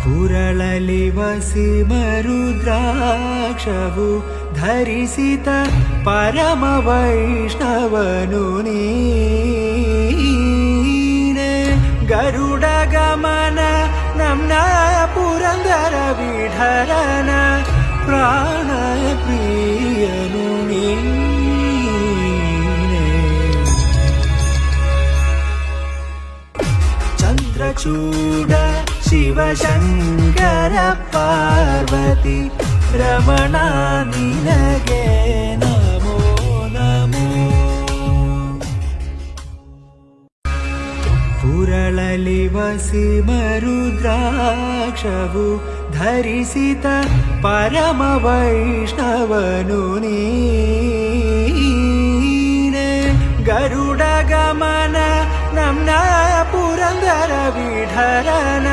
ಪುರಳಲಿ ವಸಿಮರುದ್ರಾಕ್ಷವು ಧರಿಸಿತ ಪರಮ ವೈಷ್ಣವನು ನೀನೆ. ಗರುಡ ಗಮನ ನಮ್ನ ಪುರಂದರ ವಿಠಲನ ಪ್ರಾಣ ಪ್ರಿಯನು ನೀನೆ. ಚಂದ್ರಚೂಡ ಶಿವಶಂಕರ ಪಾರ್ವತಿ ರಮಣ ನಿನಗೆ ನಮೋ ನಮೋ. ಪುರಳಲಿ ವಸಿಮರುದ್ರಾಕ್ಷವು ಧರಿಸಿತ ಪರಮ ವೈಷ್ಣವನು ನೀನೆ. ಗರುಡ ಗಮನ ನಮ್ನ ಪುರಂದರ ವಿಠಲನ